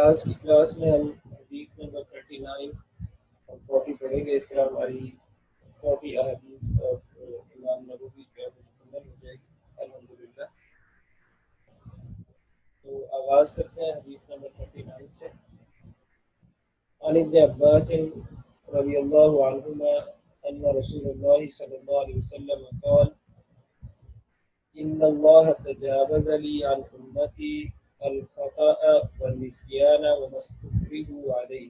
آج کی کلاس میں ہم حدیث نمبر 39 اور 40 پڑھیں گے. اس طرح ہماری 40 احادیث اور امام نبوی کی مکمل ہو جائے گی الحمدللہ. تو آغاز کرتے ہیں حدیث نمبر 39 سے. عن ابن عباس رضی اللہ عنہما ان رسول اللہ صلی اللہ علیہ وسلم قال ان اللہ تجاوز لی عن امتی الخطأ والنسیان وما استكرهوا علیہ.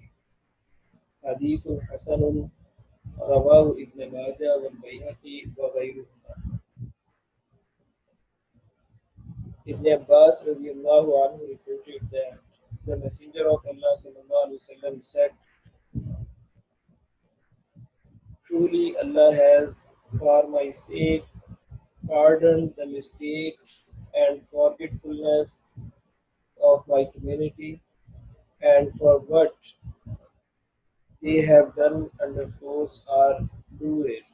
حدیث حسن رواہ ابن ماجہ والبیہقی وغیرہما. Ibn Abbas radiallahu anhu reported that the Messenger of Allah sallallahu alaihi wasallam said, "Truly Allah has, for my sake, pardoned the mistakes and forgetfulness of my community, and for what they have done under force or duress."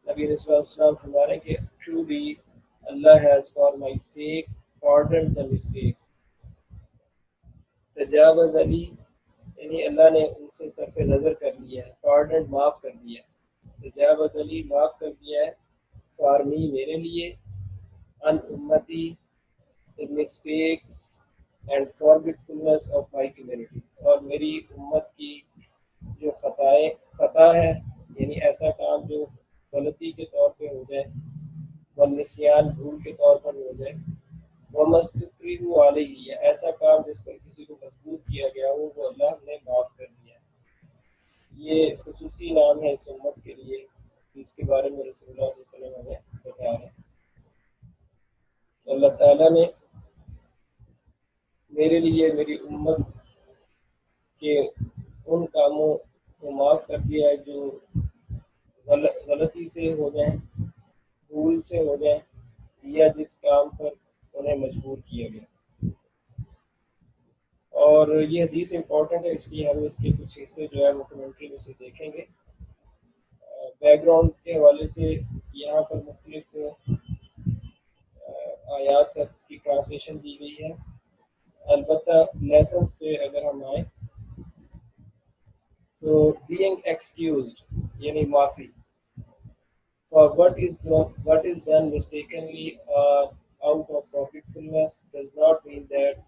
نبی علیہ السلام فرما رہے ہیں کہ truly Allah has for my sake pardoned the mistakes. تجاوز علی یعنی اللہ نے ان سے صرف نظر کر لیا ہے. pardoned معاف کر دیا ہے. تجاوز علی معاف کر دیا ہے. for me میرے لیے. ان امتی the mistakes and forgetfulness of my community اور میری امت کی جو خطا ہے یعنی ایسا کام جو غلطی کے طور پہ ہو جائے والنسیان بھول کے طور پر ہو جائے ومستقرہ علیہ ایسا کام جس پر کسی کو مجبور کیا گیا ہو وہ اللہ نے معاف کر دیا. یہ خصوصی نام ہے اس امت کے لیے جس کے بارے میں رسول اللہ صلی اللہ علیہ وسلم ہمیں بتا رہے ہیں. اللہ تعالیٰ نے میرے لیے میری امت کے ان کاموں کو معاف کر دیا ہے جو غلطی سے ہو جائیں, بھول سے ہو جائیں, یا جس کام پر انہیں مجبور کیا گیا. اور یہ حدیث امپورٹنٹ ہے اس لیے ہم اس کے کچھ حصے جو ہے وہ کمنٹری میں سے دیکھیں گے. بیک گراؤنڈ کے حوالے سے یہاں پر مختلف آیات کی ٹرانسلیشن دی گئی ہے. البتہ لیسنس پہ اگر ہم آئیں تو being excused یعنی معافی for what is done mistakenly or out of forgetfulness does not mean that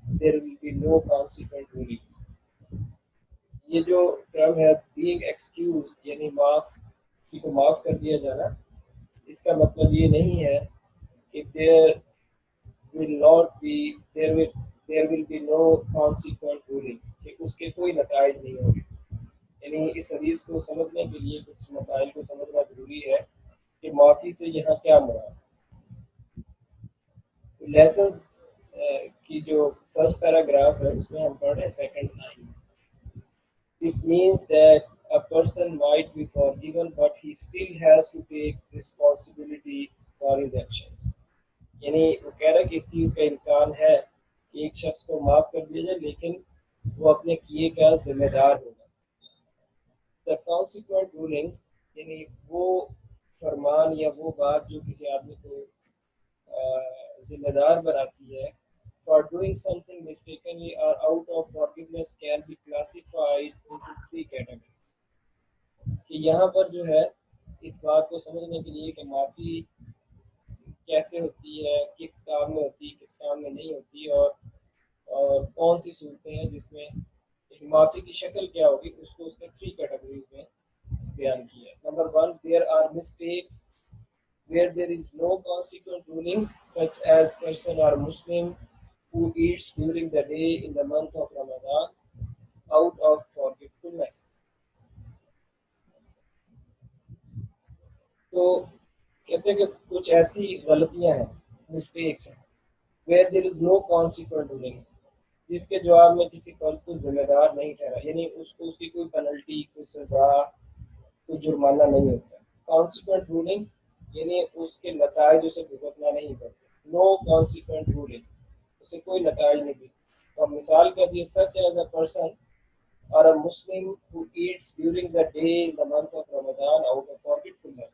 there will be no consequent rulings. یہ جو ٹرم ہے being excused یعنی کسی کو معاف کر دیا جانا, اس کا مطلب یہ نہیں ہے کہ there will be no consequent rulings کہ اس کے کوئی نتائج نہیں ہوں گے. یعنی اس حدیث کو سمجھنے کے لیے کچھ مسائل کو سمجھنا ضروری ہے کہ معافی سے یہاں کیا مراد. لیسنز کی جو فرسٹ پیراگراف ہے اس میں ہم پڑھ رہے ہیں second line. This means that a person might be forgiven but he still has to take responsibility for his actions. یعنی وہ کہہ رہا ہے کہ اس چیز کا امکان ہے کہ ایک شخص کو معاف کر دیا جائے لیکن وہ اپنے کیے کا ذمہ دار ہوگا. The consequent ruling یعنی وہ فرمان یا وہ بات جو کسی آدمی کو ذمہ دار بناتی ہے for doing something mistakenly or out of forgiveness can be classified into 3 categories. کہ یہاں پر جو ہے اس بات کو سمجھنے کے لیے کہ معافی کیسے ہوتی ہے, کس کام میں ہوتی ہے, کس کام میں نہیں ہوتی, اور کون سی صورتیں ہیں جس میں معافی کی شکل کیا ہوگی, اس کو اس نے 3 کیٹیگریز میں بیان کیا. Number 1, there are mistakes where there is no consequent ruling, such as person or Muslim who eats during the day in the month of Ramadan out of forgetfulness. تو کہتے ہیں کہ کچھ ایسی غلطیاں ہیں, مسٹیکس ہیں, where there is no consequent ruling, جس کے جواب میں کسی فرد کو ذمہ دار نہیں ٹھہرا, یعنی اس کو اس کی کوئی پنلٹی, کوئی سزا, کوئی جرمانہ نہیں ہوتا. کانسیکوینٹ رولنگ یعنی اس کے نتائج اسے بھگتنا نہیں پڑتے. نو کانسیکوینٹ رولنگ, اسے کوئی نتائج نہیں ملتے. اور مثال کر دیے سچ ایز اے پرسن اور اے مسلم who eats during the day in the month of Ramadan out of forgetfulness.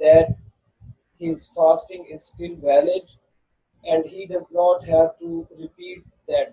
that his fasting is still valid and he does not have to repeat that.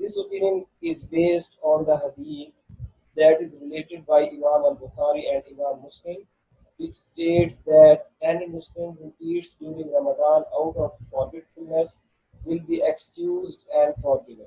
This opinion is based on the hadith that is related by Imam al-Bukhari and Imam Muslim, which states that any Muslim who eats during Ramadan out of forgetfulness will be excused and forgiven.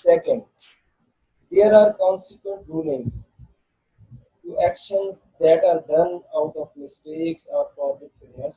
Second, there are consequent rulings to actions that are done out of mistakes or forgetfulness.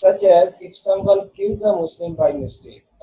Such as if someone kills a Muslim by mistake,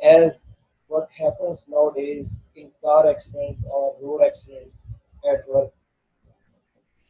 as what happens nowadays in car accidents or road accidents at work.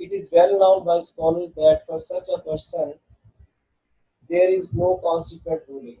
It is well known by scholars that for such a person there is no consequent ruling.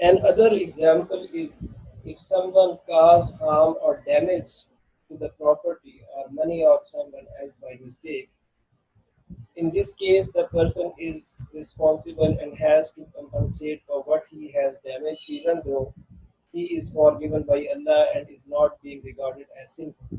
another example is if someone caused harm or damage to the property or money of someone else by mistake. In this case, the person is responsible and has to compensate for what he has damaged, even though he is forgiven by Allah and is not being regarded as sinful.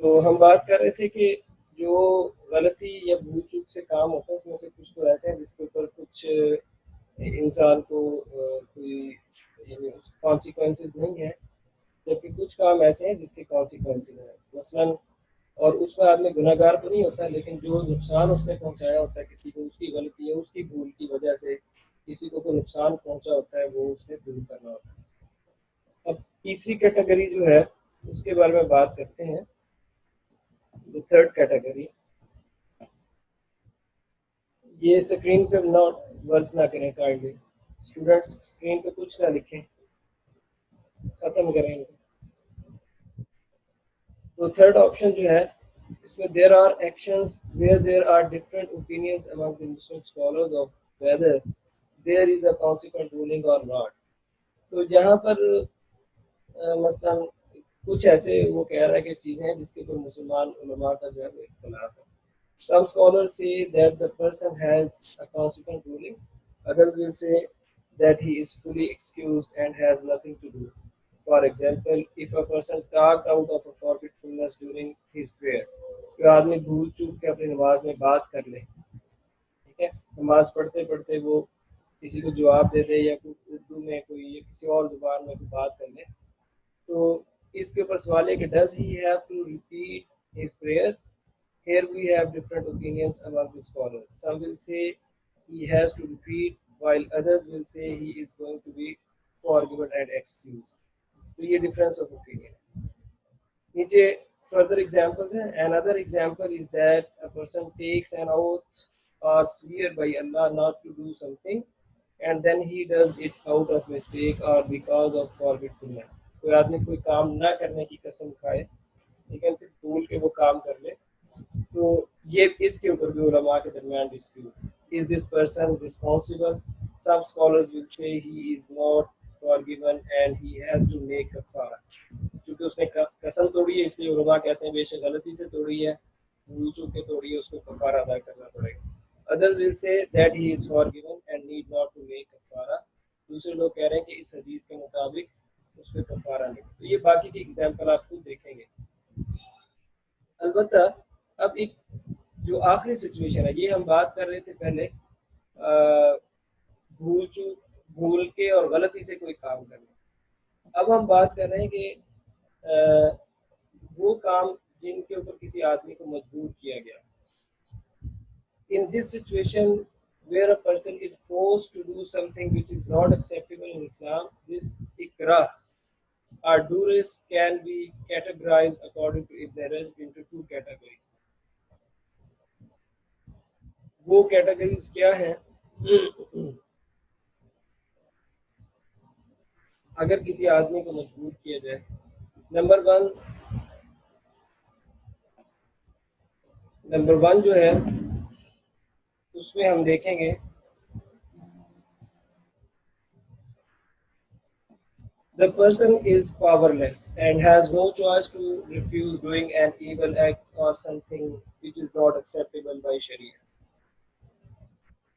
تو ہم بات کر رہے تھے کہ جو غلطی یا بھول چوک سے کام ہوتا ہے اس میں سے کچھ تو ایسے ہیں جس کے اوپر کچھ انسان کو کوئی یعنی کانسیکوینسز نہیں ہے، جبکہ کچھ کام ایسے ہیں جس کے کانسیکوینسز ہیں، مثلاً اور اس میں آدمی گناہ گار تو نہیں ہوتا، لیکن جو نقصان اس نے پہنچایا ہوتا ہے کسی کو، اس کی غلطی ہے، اس کی بھول کی وجہ سے کسی کو کوئی نقصان پہنچا ہوتا ہے، وہ اس نے دور کرنا ہوتا ہے۔ اب تیسری کیٹیگری جو ہے اس کے بارے میں بات کرتے ہیں، تھرڈ کیٹیگری۔ یہ اسکرین پہ نوٹ ورک نہ کریں کائنڈلی، اسٹوڈینٹس اسکرین پہ کچھ نہ لکھیں، ختم کریں گے۔ تو تھرڈ آپشن جو ہے اس میں there are actions where there are different opinions among the Muslim scholars of whether there is a consequent ruling or not۔ تو جہاں پر مثلاً کچھ ایسے وہ کہہ رہا ہے کہ چیزیں ہیں جس کے اوپر مسلمان علماء کا جو ہے وہ اختلاف ہے۔ Some scholars say that the person has a consequent ruling. Others will say that he is fully excused and has nothing to do. For example, if a person talked out of a forgetfulness during his prayer، کہ آدمی بھول چوک کے اپنی نماز میں بات کر لے، ٹھیک ہے، نماز پڑھتے پڑھتے وہ کسی کو جواب دے دے یا کوئی اردو میں کوئی یا کسی اور زبان میں کوئی بات کر لے، تو اس کے اوپر سوال ہے کہ does he have to repeat his prayer. Here we have different opinions among the scholars. Some will say he has to repeat, while others will say he is going to be forgiven and excused. تو یہ difference of opinion ہے۔ نیچے further examples ہیں۔ Another example is that a person takes an oath or swear by Allah not to do something and then he does it out of mistake or because of forgetfulness۔ کوئی آدمی کوئی کام نہ کرنے کی قسم کھائے لیکن پھر بھول کے وہ کام کر لے، تو یہ اس کے اوپر بھی علماء کے درمیان dispute. Is this person responsible? Some scholars will say he is not forgiven and he has to make کفارہ۔ چونکہ اس نے قسم توڑی ہے اس لیے علماء کہتے ہیں بے شک غلطی سے توڑی ہے، بھول چوک کے توڑی ہے، اس کو کفارہ ادا کرنا پڑے گا۔ Others will say that he is forgiven and need not to make کفارہ۔ دوسرے لوگ کہہ رہے ہیں کہ اس حدیث کے مطابق اس پہ کفارہ نہیں۔ تو یہ باقی کی ایگزامپل آپ خود دیکھیں گے۔ البتہ اب ایک جو آخری سچویشن ہے، یہ ہم بات کر رہے تھے پہلے بھول کے اور غلطی سے کوئی کام کرنا۔ اب ہم بات کر رہے ہیں کہ وہ کام جن کے اوپر کسی آدمی کو مجبور کیا گیا۔ In this situation where a person is forced to do something which is not acceptable in Islam, this ikrah or duress can be categorized according to Ibn Rajab into two categories۔ وہ categories کیا ہیں؟ اگر کسی آدمی کو مجبور کیا جائے، نمبر ون جو ہے اس میں ہم دیکھیں گے the person is powerless and has no choice to refuse doing an evil act or something which is not acceptable by Sharia۔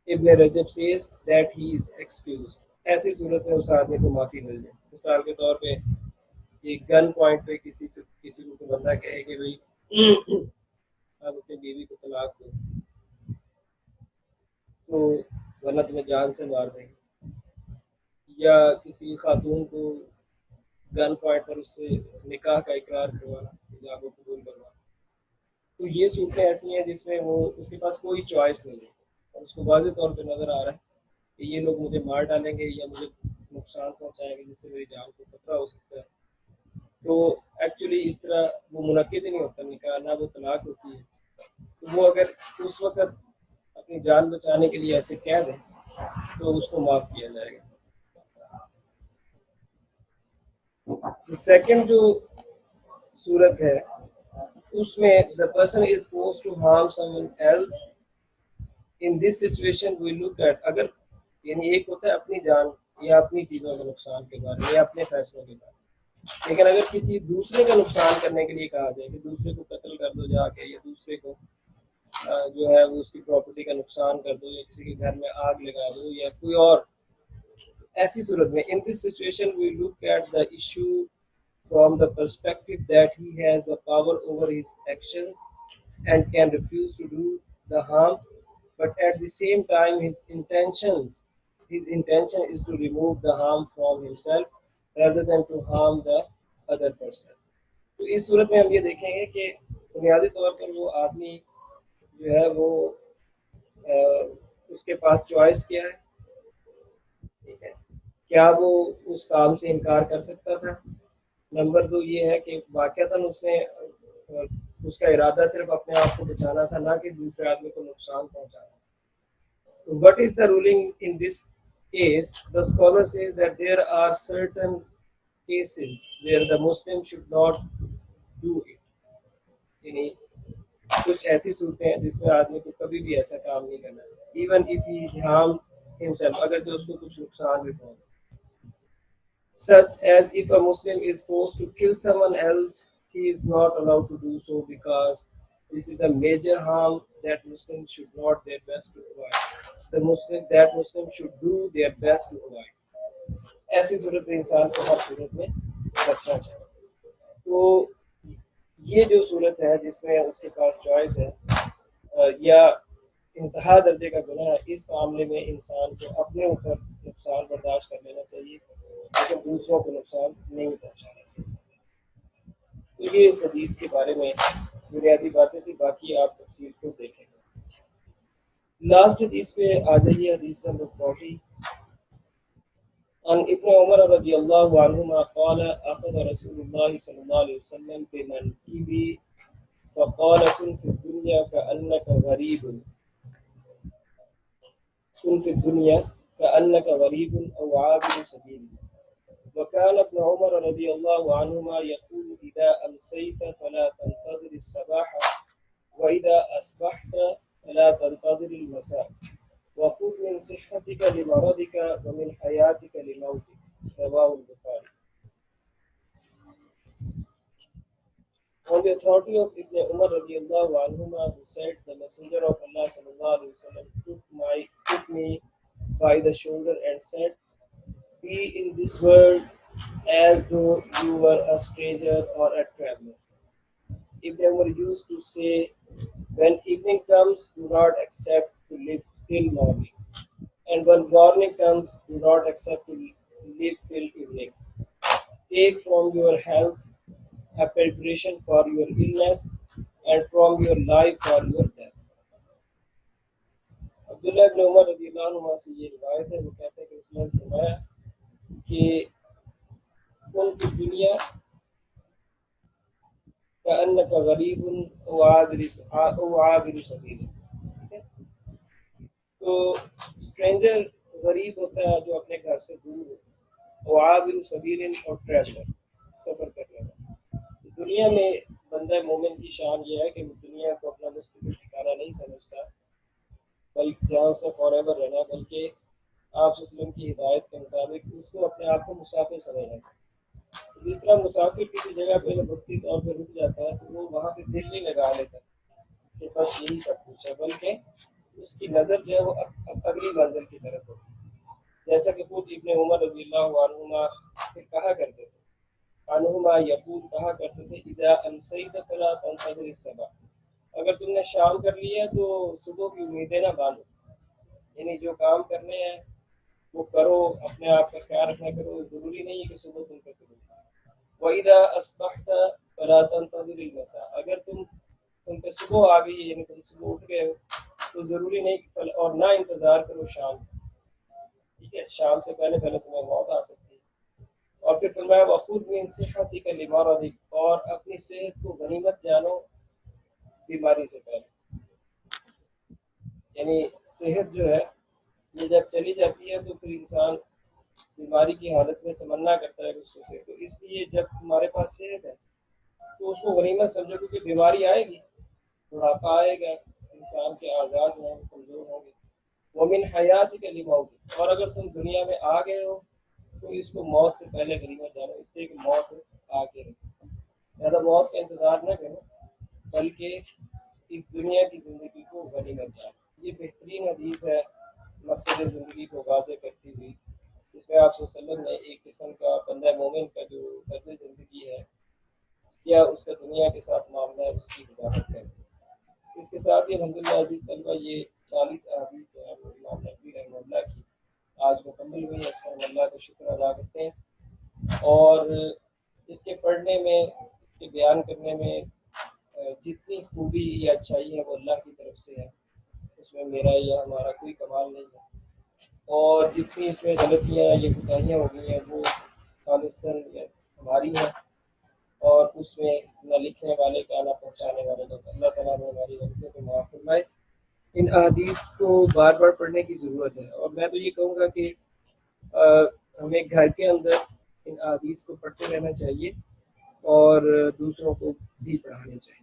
Ibn Rajab says that he is excused۔ ایسی صورت میں اس آدمی کو معافی مل جائے۔ مثال کے طور پہ ایک گن پوائنٹ پہ کسی کو بندہ کہے کہ بھائی آپ اپنی بیوی کو طلاق دو تو ورنہ تمہیں جان سے مار دیں گے، یا کسی خاتون کو گن پوائنٹ پر اس سے نکاح کا اقرار کروانا، نکاح کو قبول کروانا، تو یہ صورتیں ایسی ہیں جس میں وہ اس کے پاس کوئی چوائس نہیں ہے اور اس کو واضح طور پہ نظر آ رہا ہے کہ یہ لوگ مجھے مار ڈالیں گے یا مجھے نقصان پہنچائیں گے جس سے میری جان کو خطرہ ہو سکتا ہے۔ تو ایکچولی اس طرح وہ منعقد ہی نہیں ہوتا نکاح، نہ وہ طلاق ہوتی ہے۔ تو وہ اگر اس وقت اپنی جان بچانے کے لیے ایسے کہہ دیں تو اس کو معاف کیا جائے گا۔ سیکنڈ جو صورت ہے اس میں the person is forced to harm someone else۔ in this situation we look at، اگر یعنی ایک ہوتا ہے اپنی جان یا اپنی چیزوں کے نقصان کے بارے میں یا اپنے فیصلوں کے بارے میں، لیکن اگر کسی دوسرے کا نقصان کرنے کے لیے کہا جائے کہ دوسرے کو قتل کر دو جا کے، یا دوسرے کو جو ہے وہ اس کی پراپرٹی کا نقصان کر دو، یا کسی کے گھر میں آگ لگا دو، یا کوئی اور، ایسی صورت میں in this situation we look at the issue from the perspective that he has the power over his actions and can refuse to do the harm, but at the same time his intention is to remove the harm from himself rather than to harm the other person. تو اس صورت میں ہم یہ دیکھیں گے کہ بنیادی طور پر وہ آدمی جو ہے وہ آ، اس کے پاس چوائس کیا ہے، ٹھیک ہے، کیا وہ اس کام سے انکار کر سکتا تھا؟ نمبر دو یہ ہے کہ واقعتاً اس نے اس کا ارادہ صرف اپنے آپ کو بچانا تھا، نہ کہ دوسرے آدمی کو نقصان پہنچانا. What is the ruling in this case? The scholar says that there are certain cases where the Muslim should not do it. یعنی کچھ ایسی صورتیں ہیں جس میں آدمی کو کبھی بھی ایسا کام نہیں کرنا چاہیے. Even if he is harmed himself, اگر جو اس کو کچھ نقصان بھی پہنچے. Such as if a Muslim is forced to kill someone else, he is not allowed to do so because this is a major harm that Muslims should not their best to avoid. Muslim should do their best to avoid. ایسی صورت میں انسان کو ہر صورت میں بچنا چاہیے. تو یہ جو صورت ہے جس میں اس کے پاس چوائس ہے یا انتہا درجے کا گناہ ہے، اس معاملے میں انسان کو اپنے اوپر نقصان برداشت کر لینا چاہیے لیکن دوسروں کو نقصان نہیں پہنچانا چاہیے. تو یہ اس حدیث کے بارے میں بنیادی باتیں تھی، باقی آپ تفصیل کو دیکھیں. لاسٹ حدیث پہ آ جائیے، حدیث نمبر 40. عن ابن عمر رضی اللہ عنہما قال اخذ رسول اللہ صلی اللہ علیہ وسلم بمنکبی فقال كن في الدنيا كأنك غريب كن في الدنيا كأنك غريب أو عابر سبيل. وكان ابن عمر رضي الله عنهما يقول إذا أمسيت فلا تنتظر الصباح وإذا أصبحت فلا تنتظر المساء وخذ من صحتك لمرضك ومن حياتك لموتك. رواه البخاري. On the authority of Ibn Umar radiallahu anhuma, who said, the Messenger of Allah sallallahu alaihi wasallam took me by the shoulder and said, be in this world as though you were a stranger or a traveler. Ibn Umar used to say, when evening comes, do not accept to live till morning. And when morning comes, do not accept to live till evening. Take from your health a preparation for your illness and from your life for your death. عبداللہ ابن عمر رضی اللہ عنہ سے یہ روایت ہے، وہ کہتے ہیں کہ اس نے فرمایا کہ کن فی دنیا کأنک غریب او عابر سبیل. تو اسٹرینجر غریب ہوتا ہے جو اپنے گھر سے دور ہو، او عابر سبیل اور ٹریولر سفر کرنے والا. دنیا میں بندہ مومن کی شان یہ ہے کہ وہ دنیا کو اپنا مستقل ٹھکانہ نہیں سمجھتا بلکہ جہاں اس نے فار ایور رہنا، بلکہ آپ صلی اللہ علیہ وسلم کی ہدایت کے مطابق اس کو اپنے آپ کو مسافر سمجھنا چاہیے. جس طرح مسافر کسی جگہ پہ وقتی طور پہ رک جاتا ہے تو وہ وہاں پہ دل نہیں لگا لیتا کہ بس یہی سب کچھ ہے، بلکہ اس کی نظر جو ہے وہ اگلی منزل کی طرف ہوتی ہے. جیسا کہ خود ابن عمر رضی اللہ عنہما کہا کرتے تھے، عنہما یقول کہا کرتے تھے، اذا امسیت فلا تنتظر الصباح، اگر تم نے شام کر لیا تو صبح کی امیدیں نہ باندھو. یعنی جو کام کرنے ہیں وہ کرو، اپنے آپ کا خیال رکھنا کرو، ضروری نہیں ہے کہ صبح تم کرو. وَإِذَا أَصْبَحْتَ فَلَا تَنْتَظِرِ الْمَسَاءَ، اگر تم پہ صبح آ گئی، یعنی تم صبح اٹھ گئے ہو تو ضروری نہیں اور نہ انتظار کرو شام. ٹھیک ہے، شام سے پہلے تمہیں موت آ سکتی ہے. اور پھر فرمایا وَخُذْ مِنْ صِحَّتِكَ لِمَرَضِكَ، اور اپنی صحت کو غنیمت جانو بیماری سے پہلے. یعنی صحت جو ہے یہ جب چلی جاتی ہے تو پھر انسان بیماری کی حالت میں تمنا کرتا ہے کہ اس سے. تو اس لیے جب تمہارے پاس صحت ہے تو اس کو غنیمت سمجھو، کیونکہ بیماری آئے گی، بڑھاپا آئے گا، انسان کے اعضاء جو ہیں کمزور ہوں گے. وَمِنْ حَيَاتِكَ لِمَوْتِكَ، اور اگر تم دنیا میں آ گئے ہو تو اس کو موت سے پہلے غنیمت جانو، اس لیے کہ موت آ کے رہے. زیادہ موت کا انتظار نہ کرو بلکہ اس دنیا کی زندگی کو غنیمت جانو. یہ بہترین حدیث ہے مقصد زندگی کو واضح کرتی ہوئی، جس میں آپ صلی اللہ علیہ وسلم نے ایک قسم کا بندہ مومن کا جو طرز زندگی ہے یا اس کا دنیا کے ساتھ معاملہ ہے اس کی وضاحت کریں۔ اس کے ساتھ ہی الحمدللہ عزیز طلبہ یہ 40 احادیث جو ہیں وہ امام نبوی رحمہ اللہ کی آج مکمل ہوئی ہے، اس پر ہم اللہ کا شکر ادا کرتے ہیں، اور اس کے پڑھنے میں، اس کے بیان کرنے میں جتنی خوبی یا اچھائی ہے وہ اللہ کی طرف سے ہے، اس میں میرا یا ہمارا کوئی کمال نہیں ہے، اور جتنی اس میں غلطیاں یا کوتاہیاں ہو گئی ہیں وہ خالصاً ہماری ہیں، اور اس میں نہ لکھنے والے کا نہ پہنچانے والے کا۔ اللہ تعالیٰ نے ہماری غلطیوں کو معاف فرمائے۔ ان احادیث کو بار بار پڑھنے کی ضرورت ہے، اور میں تو یہ کہوں گا کہ ہمیں گھر کے اندر ان احادیث کو پڑھتے رہنا چاہیے، اور دوسروں کو بھی پڑھانے چاہیے۔